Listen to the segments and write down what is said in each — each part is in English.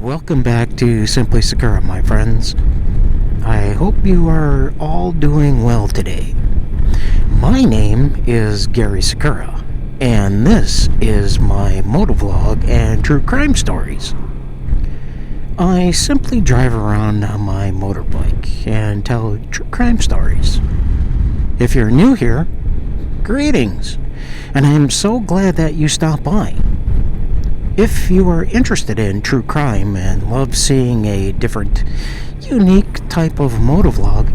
Welcome back to Simply Sakura, my friends. I hope you are all doing well today. My name is Gary Sakura, and this is my motovlog and true crime stories. I simply drive around on my motorbike and tell true crime stories. If you're new here, greetings, and I am so glad that you stopped by. If you are interested in true crime and love seeing a different, unique type of motovlog,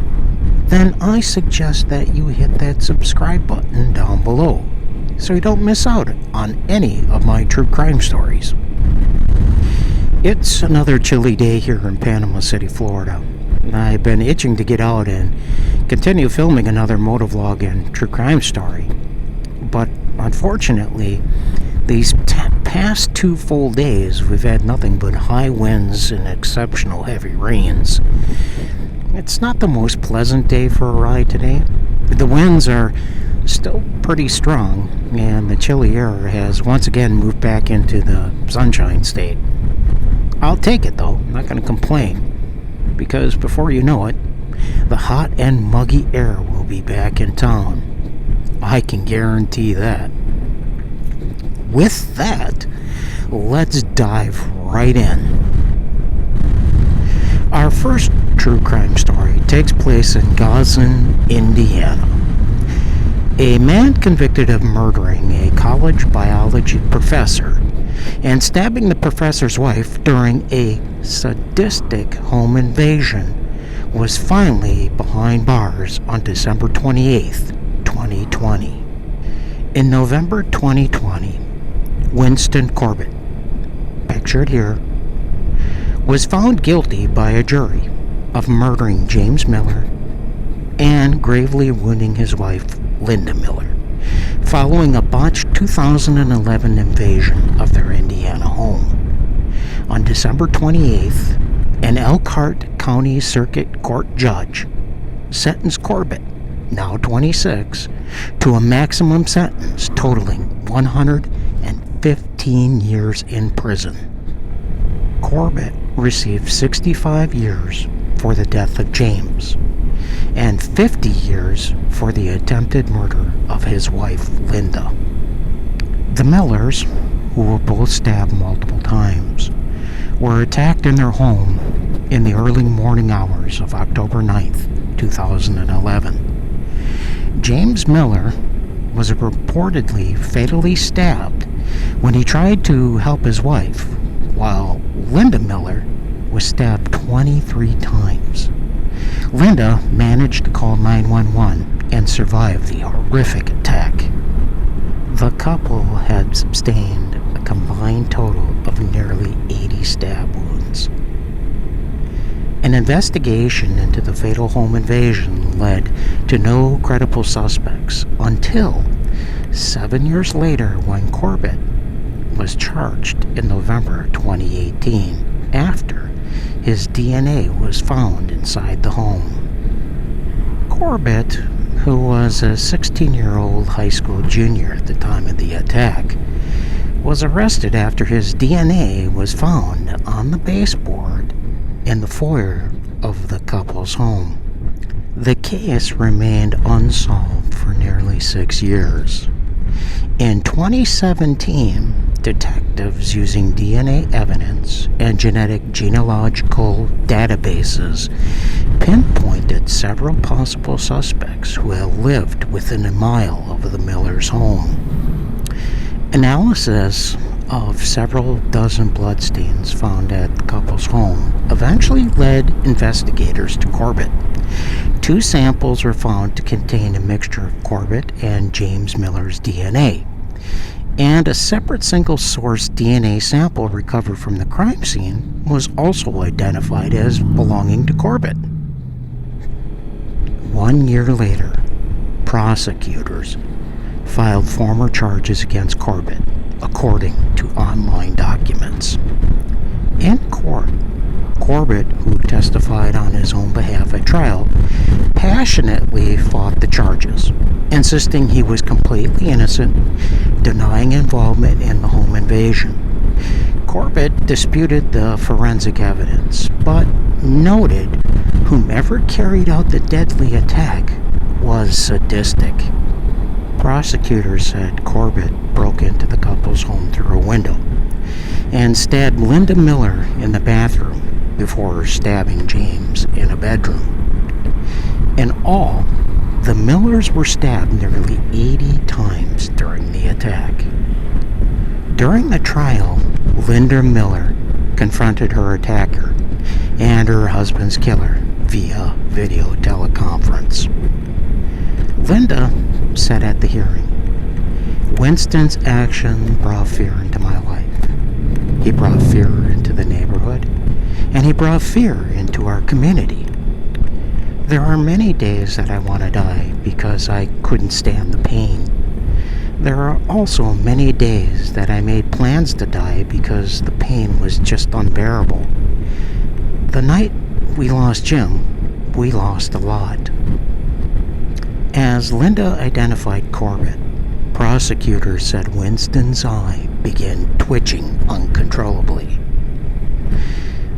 then I suggest that you hit that subscribe button down below so you don't miss out on any of my true crime stories. It's another chilly day here in Panama City, Florida. I've been itching to get out and continue filming another motovlog and true crime story, but unfortunately, these past 2 full days, we've had nothing but high winds and exceptional heavy rains. It's not the most pleasant day for a ride today. The winds are still pretty strong, and the chilly air has once again moved back into the sunshine state. I'll take it though, I'm not going to complain, because before you know it, the hot and muggy air will be back in town. I can guarantee that. With that, let's dive right in. Our first true crime story takes place in Goshen, Indiana. A man convicted of murdering a college biology professor and stabbing the professor's wife during a sadistic home invasion was finally behind bars on December 28th, 2020. In November 2020, Winston Corbett, pictured here, was found guilty by a jury of murdering James Miller and gravely wounding his wife, Linda Miller, following a botched 2011 invasion of their Indiana home. On December 28th, an Elkhart County Circuit Court judge sentenced Corbett, now 26, to a maximum sentence totaling 115 years in prison. Corbett received 65 years for the death of James and 50 years for the attempted murder of his wife, Linda. The Millers, who were both stabbed multiple times, were attacked in their home in the early morning hours of October 9th, 2011. James Miller was reportedly fatally stabbed when he tried to help his wife, while Linda Miller was stabbed 23 times. Linda managed to call 911 and survived the horrific attack. The couple had sustained a combined total of nearly 80 stab wounds. An investigation into the fatal home invasion led to no credible suspects until 7 years later when Corbett was charged in November 2018 after his DNA was found inside the home. Corbett, who was a 16-year-old high school junior at the time of the attack, was arrested after his DNA was found on the baseboard in the foyer of the couple's home. The case remained unsolved for nearly 6 years. In 2017, detectives using DNA evidence and genetic genealogical databases pinpointed several possible suspects who had lived within a mile of the Miller's home. Analysis of several dozen bloodstains found at the couple's home eventually led investigators to Corbett. 2 samples were found to contain a mixture of Corbett and James Miller's DNA, and a separate single-source DNA sample recovered from the crime scene was also identified as belonging to Corbett. 1 year later, prosecutors filed formal charges against Corbett, according to online documents. In court, Corbett, who testified on his own behalf at trial, passionately fought the charges, insisting he was completely innocent, denying involvement in the home invasion. Corbett disputed the forensic evidence, but noted whomever carried out the deadly attack was sadistic. Prosecutors said Corbett broke into the couple's home through a window and stabbed Linda Miller in the bathroom before stabbing James in a bedroom. In all, the Millers were stabbed nearly 80 times during the attack. During the trial, Linda Miller confronted her attacker and her husband's killer via video teleconference. Linda said at the hearing, "Winston's action brought fear into my life. He brought fear into the neighborhood, and he brought fear into our community. There are many days that I want to die because I couldn't stand the pain. There are also many days that I made plans to die because the pain was just unbearable. The night we lost Jim, we lost a lot." As Linda identified Corbett, prosecutors said Winston's eye began twitching uncontrollably.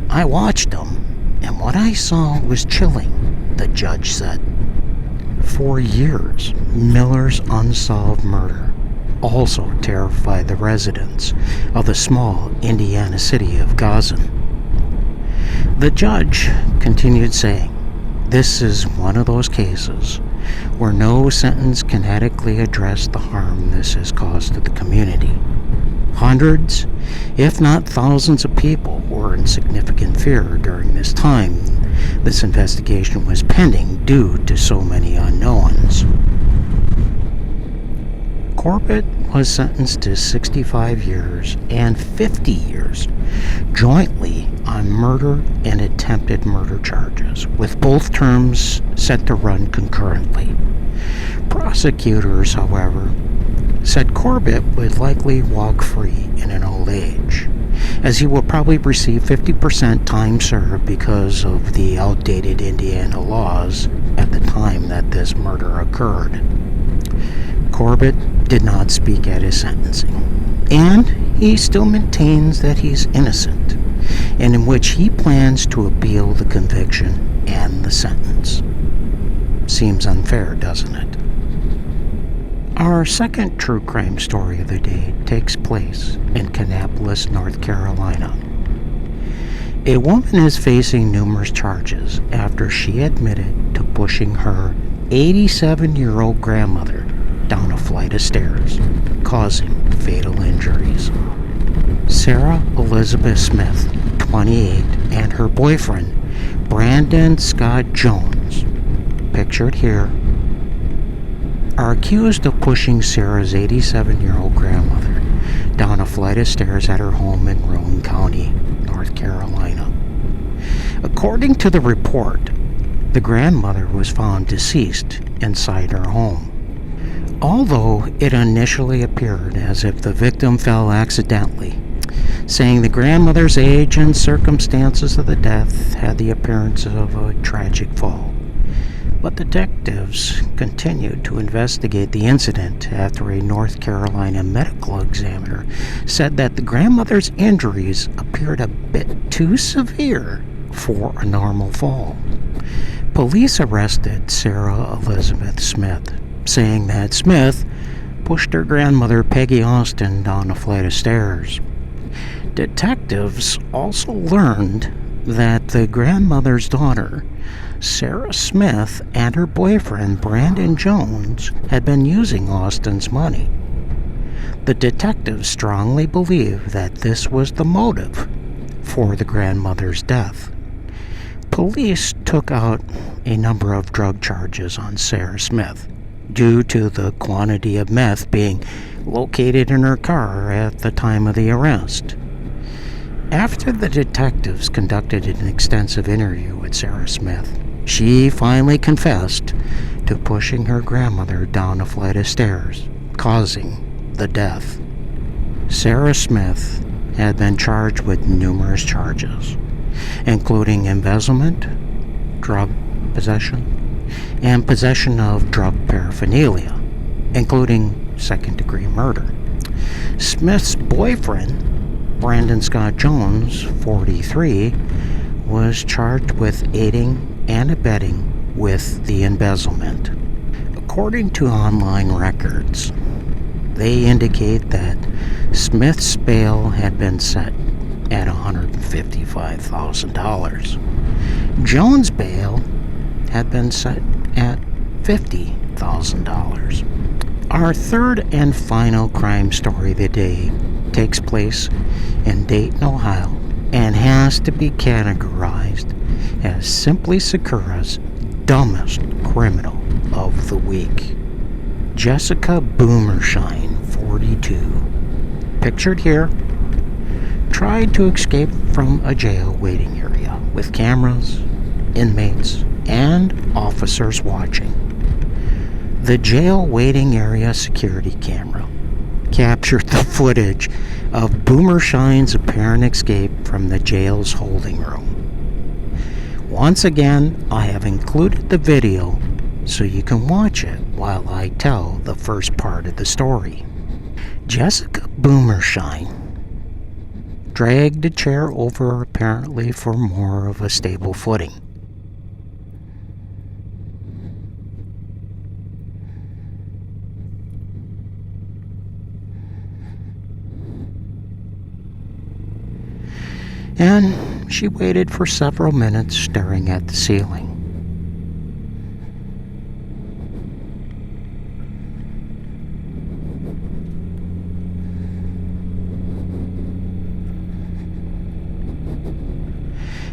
"I watched him, and what I saw was chilling," the judge said. For years, Miller's unsolved murder also terrified the residents of the small Indiana city of Goshen. The judge continued saying, "This is one of those cases where no sentence can adequately address the harm this has caused to the community. Hundreds, if not thousands of people were in significant fear during this time this investigation was pending due to so many unknowns." Corbett was sentenced to 65 years and 50 years jointly on murder and attempted murder charges, with both terms set to run concurrently. Prosecutors, however, said Corbett would likely walk free in an old age, as he will probably receive 50% time served because of the outdated Indiana laws at the time that this murder occurred. Corbett did not speak at his sentencing, and he still maintains that he's innocent, and in which he plans to appeal the conviction and the sentence. Seems unfair, doesn't it? Our second true crime story of the day takes place in Kannapolis, North Carolina. A woman is facing numerous charges after she admitted to pushing her 87-year-old grandmother down a flight of stairs, causing fatal injuries. Sarah Elizabeth Smith, 28, and her boyfriend, Brandon Scott Jones, pictured here, are accused of pushing Sarah's 87-year-old grandmother down a flight of stairs at her home in Roane County, North Carolina. According to the report, the grandmother was found deceased inside her home. Although it initially appeared as if the victim fell accidentally, saying the grandmother's age and circumstances of the death had the appearance of a tragic fall. But detectives continued to investigate the incident after a North Carolina medical examiner said that the grandmother's injuries appeared a bit too severe for a normal fall. Police arrested Sarah Elizabeth Smith, saying that Smith pushed her grandmother Peggy Austin down a flight of stairs. Detectives also learned that the grandmother's daughter, Sarah Smith, and her boyfriend, Brandon Jones, had been using Austin's money. The detectives strongly believe that this was the motive for the grandmother's death. Police took out a number of drug charges on Sarah Smith due to the quantity of meth being located in her car at the time of the arrest. After the detectives conducted an extensive interview with Sarah Smith, she finally confessed to pushing her grandmother down a flight of stairs, causing the death. Sarah Smith had been charged with numerous charges, including embezzlement, drug possession, and possession of drug paraphernalia, including second-degree murder. Smith's boyfriend Brandon Scott Jones, 43, was charged with aiding and abetting with the embezzlement. According to online records, they indicate that Smith's bail had been set at $155,000. Jones' bail had been set at $50,000. Our third and final crime story of the day takes place in Dayton, Ohio, and has to be categorized as Simply Sakura's dumbest criminal of the week. Jessica Boomershine, 42, pictured here, tried to escape from a jail waiting area with cameras, inmates, and officers watching. The jail waiting area security camera captured the footage of Boomershine's apparent escape from the jail's holding room. Once again, I have included the video so you can watch it while I tell the first part of the story. Jessica Boomershine dragged a chair over apparently for more of a stable footing. And she waited for several minutes staring at the ceiling.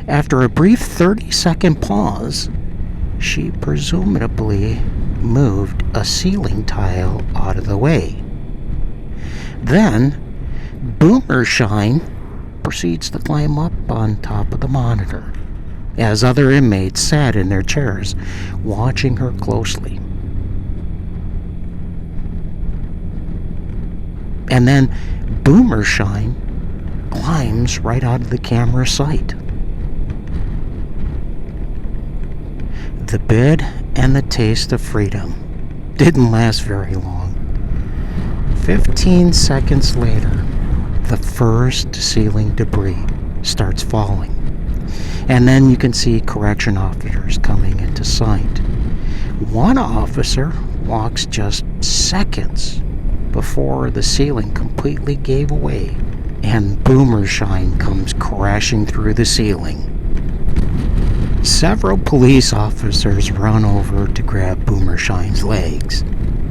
After a brief 30-second pause, she presumably moved a ceiling tile out of the way. Then, Boomershine proceeds to climb up on top of the monitor, as other inmates sat in their chairs, watching her closely. And then Boomershine climbs right out of the camera's sight. The bid and the taste of freedom didn't last very long. 15 seconds later, the first ceiling debris starts falling, and then you can see correction officers coming into sight. One officer walks just seconds before the ceiling completely gave away and Boomershine comes crashing through the ceiling. Several police officers run over to grab Boomershine's legs,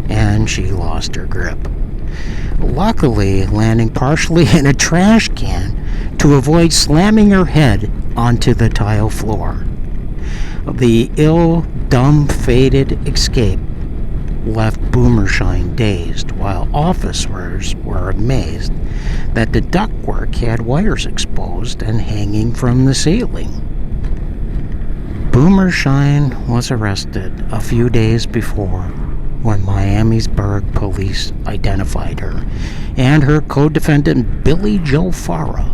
and she lost her grip, luckily landing partially in a trash can to avoid slamming her head onto the tile floor. The dumb-fated escape left Boomershine dazed, while officers were amazed that the ductwork had wires exposed and hanging from the ceiling. Boomershine was arrested a few days before when Miamisburg police identified her and her co-defendant Billy Joe Farah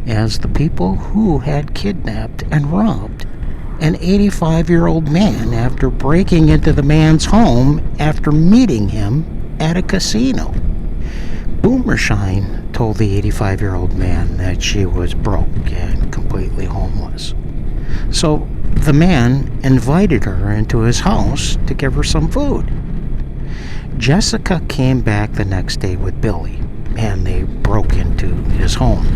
as the people who had kidnapped and robbed an 85-year-old man after breaking into the man's home after meeting him at a casino. Boomershine told the 85-year-old man that she was broke and completely homeless. So the man invited her into his house to give her some food. Jessica came back the next day with Billy, and they broke into his home,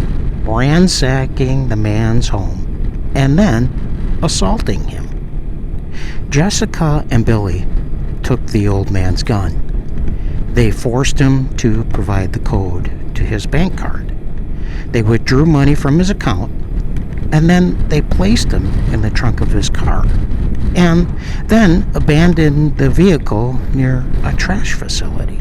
ransacking the man's home, and then assaulting him. Jessica and Billy took the old man's gun. They forced him to provide the code to his bank card. They withdrew money from his account, and then they placed him in the trunk of his car, and then abandoned the vehicle near a trash facility.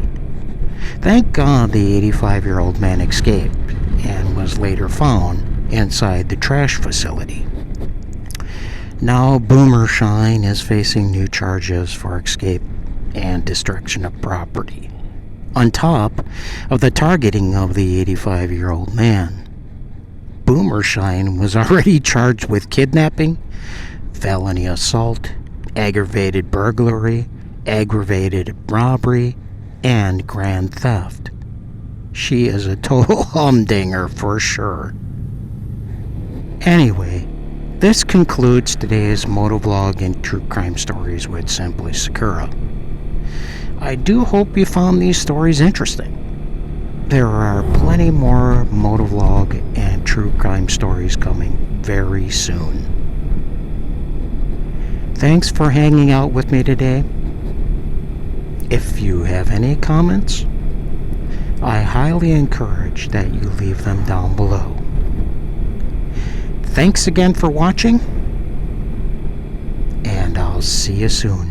Thank God the 85-year-old man escaped and was later found inside the trash facility. Now Boomershine is facing new charges for escape and destruction of property, on top of the targeting of the 85-year-old man. Boomershine was already charged with kidnapping, felony assault, aggravated burglary, aggravated robbery, and grand theft. She is a total humdinger for sure. Anyway, this concludes today's Motovlog and True Crime Stories with Simply Sakura. I do hope you found these stories interesting. There are plenty more Motovlog and True Crime stories coming very soon. Thanks for hanging out with me today. If you have any comments, I highly encourage that you leave them down below. Thanks again for watching, and I'll see you soon.